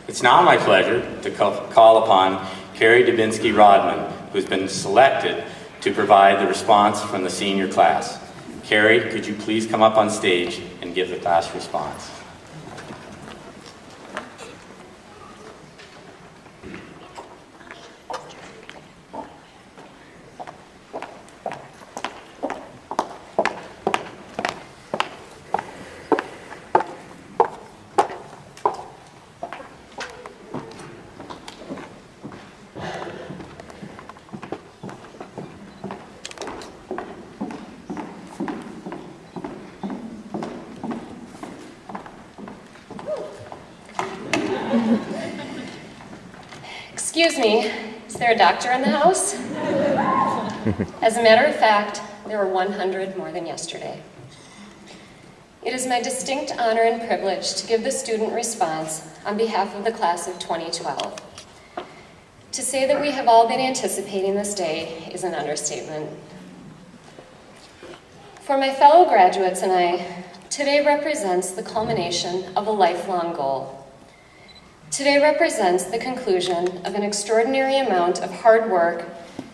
It's now my pleasure to call upon Carrie Dubinsky-Rodman, who's been selected to provide the response from the senior class. Carrie, could you please come up on stage and give the class response? Excuse me, is there a doctor in the house? As a matter of fact, there were 100 more than yesterday. It is my distinct honor and privilege to give the student response on behalf of the class of 2012. To say that we have all been anticipating this day is an understatement. For my fellow graduates and I, today represents the culmination of a lifelong goal. Today represents the conclusion of an extraordinary amount of hard work,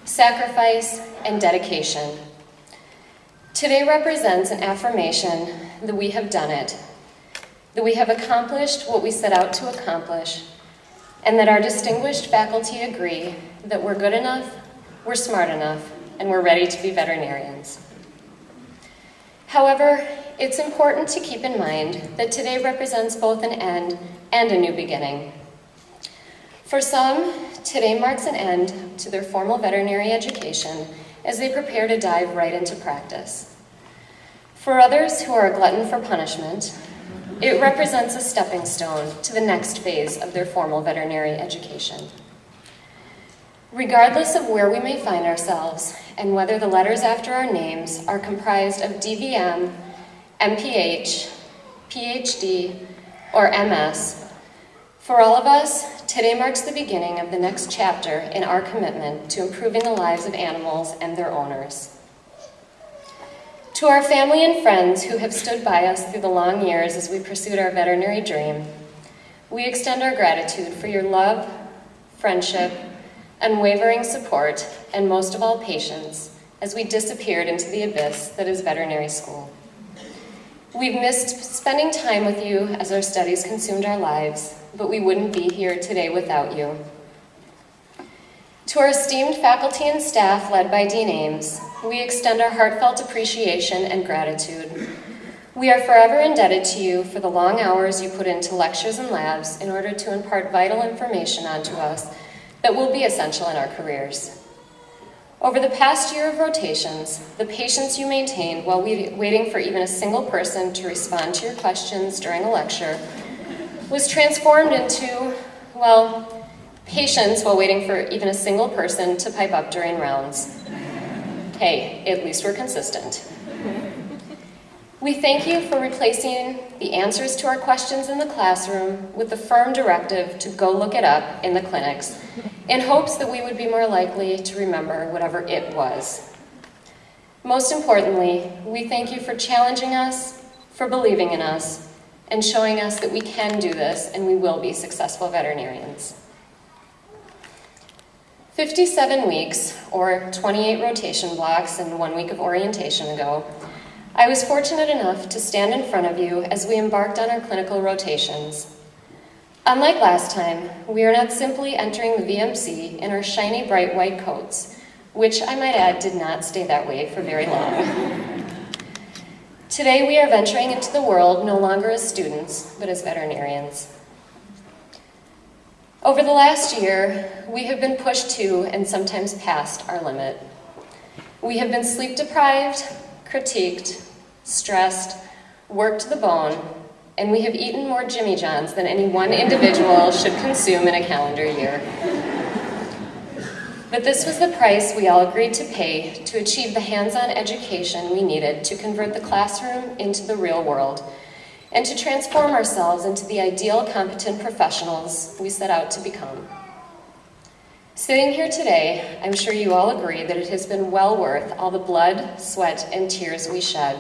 sacrifice, and dedication. Today represents an affirmation that we have done it, that we have accomplished what we set out to accomplish, and that our distinguished faculty agree that we're good enough, we're smart enough, and we're ready to be veterinarians. However, it's important to keep in mind that today represents both an end and a new beginning. For some, today marks an end to their formal veterinary education as they prepare to dive right into practice. For others who are a glutton for punishment, it represents a stepping stone to the next phase of their formal veterinary education. Regardless of where we may find ourselves and whether the letters after our names are comprised of DVM, MPH, PhD, or MS, for all of us, today marks the beginning of the next chapter in our commitment to improving the lives of animals and their owners. To our family and friends who have stood by us through the long years as we pursued our veterinary dream, we extend our gratitude for your love, friendship, unwavering support, and most of all, patience as we disappeared into the abyss that is veterinary school. We've missed spending time with you as our studies consumed our lives, but we wouldn't be here today without you. To our esteemed faculty and staff led by Dean Ames, we extend our heartfelt appreciation and gratitude. We are forever indebted to you for the long hours you put into lectures and labs in order to impart vital information onto us that will be essential in our careers. Over the past year of rotations, the patience you maintained while waiting for even a single person to respond to your questions during a lecture was transformed into, well, patience while waiting for even a single person to pipe up during rounds. Hey, at least we're consistent. We thank you for replacing the answers to our questions in the classroom with the firm directive to go look it up in the clinics in hopes that we would be more likely to remember whatever it was. Most importantly, we thank you for challenging us, for believing in us, and showing us that we can do this and we will be successful veterinarians. 57 weeks, or 28 rotation blocks and 1 week of orientation ago, I was fortunate enough to stand in front of you as we embarked on our clinical rotations. Unlike last time, we are not simply entering the VMC in our shiny bright white coats, which I might add did not stay that way for very long. Today we are venturing into the world no longer as students, but as veterinarians. Over the last year, we have been pushed to and sometimes past our limit. We have been sleep deprived, critiqued, stressed, worked to the bone, and we have eaten more Jimmy Johns than any one individual should consume in a calendar year. But this was the price we all agreed to pay to achieve the hands-on education we needed to convert the classroom into the real world and to transform ourselves into the ideal competent professionals we set out to become. Sitting here today, I'm sure you all agree that it has been well worth all the blood, sweat, and tears we shed.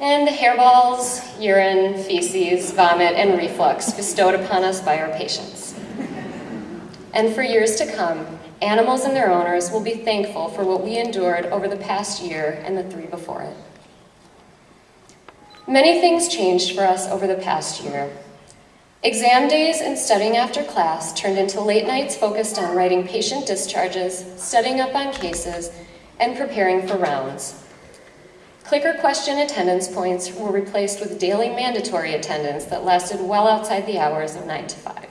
and the hairballs, urine, feces, vomit, and reflux bestowed upon us by our patients. And for years to come, animals and their owners will be thankful for what we endured over the past year and the 3 before it. Many things changed for us over the past year. Exam days and studying after class turned into late nights focused on writing patient discharges, studying up on cases, and preparing for rounds. Clicker question attendance points were replaced with daily mandatory attendance that lasted well outside the hours of 9 to 5.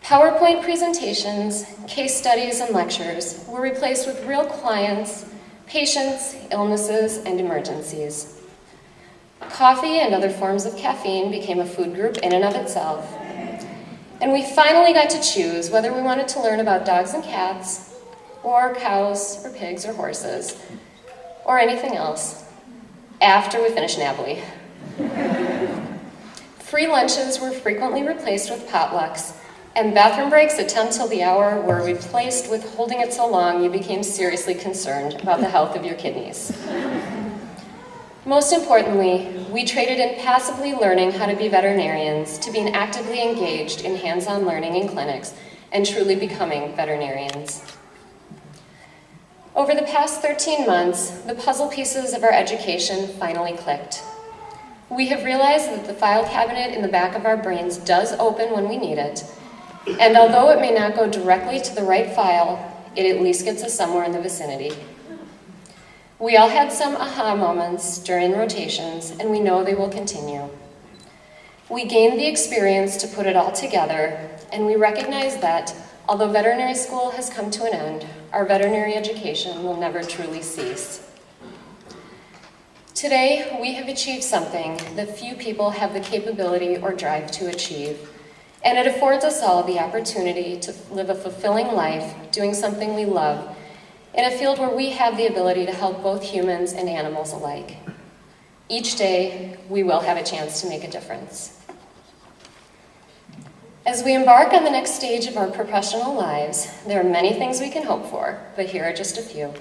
PowerPoint presentations, case studies, and lectures were replaced with real clients, patients, illnesses, and emergencies. Coffee and other forms of caffeine became a food group in and of itself. And we finally got to choose whether we wanted to learn about dogs and cats, or cows, or pigs, or horses, or anything else, after we finished Napoli. Free lunches were frequently replaced with potlucks, and bathroom breaks at 10 till the hour were replaced with holding it so long you became seriously concerned about the health of your kidneys. Most importantly, we traded in passively learning how to be veterinarians to being actively engaged in hands-on learning in clinics and truly becoming veterinarians. Over the past 13 months, the puzzle pieces of our education finally clicked. We have realized that the file cabinet in the back of our brains does open when we need it, and although it may not go directly to the right file, it at least gets us somewhere in the vicinity. We all had some aha moments during rotations, and we know they will continue. We gained the experience to put it all together, and we recognize that, although veterinary school has come to an end, our veterinary education will never truly cease. Today, we have achieved something that few people have the capability or drive to achieve, and it affords us all the opportunity to live a fulfilling life doing something we love in a field where we have the ability to help both humans and animals alike. Each day, we will have a chance to make a difference. As we embark on the next stage of our professional lives, there are many things we can hope for, but here are just a few.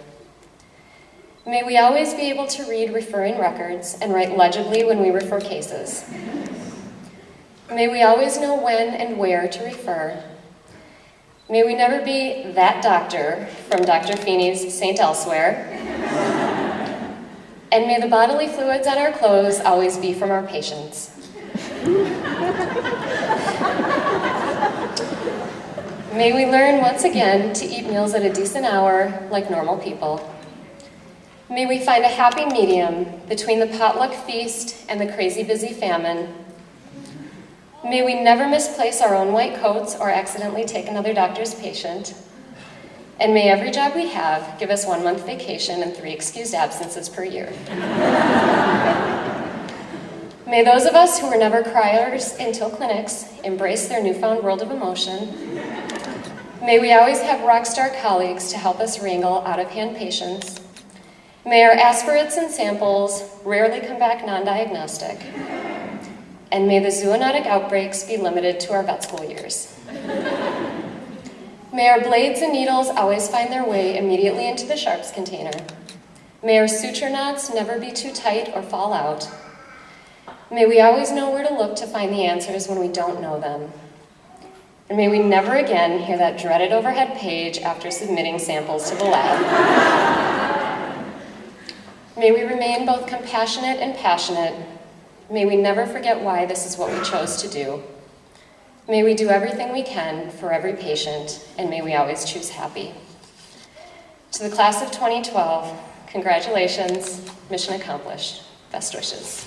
May we always be able to read referring records and write legibly when we refer cases. May we always know when and where to refer. May we never be that doctor from Dr. Feeney's St. Elsewhere. And may the bodily fluids on our clothes always be from our patients. May we learn once again to eat meals at a decent hour like normal people. May we find a happy medium between the potluck feast and the crazy busy famine. May we never misplace our own white coats or accidentally take another doctor's patient. And may every job we have give us 1 month vacation and 3 excused absences per year. May those of us who were never criers until clinics embrace their newfound world of emotion. May we always have rock star colleagues to help us wrangle out-of-hand patients. May our aspirates and samples rarely come back non-diagnostic. And may the zoonotic outbreaks be limited to our vet school years. May our blades and needles always find their way immediately into the sharps container. May our suture knots never be too tight or fall out. May we always know where to look to find the answers when we don't know them. And may we never again hear that dreaded overhead page after submitting samples to the lab. May we remain both compassionate and passionate. May we never forget why this is what we chose to do. May we do everything we can for every patient, and may we always choose happy. To the class of 2012, congratulations, mission accomplished. Best wishes.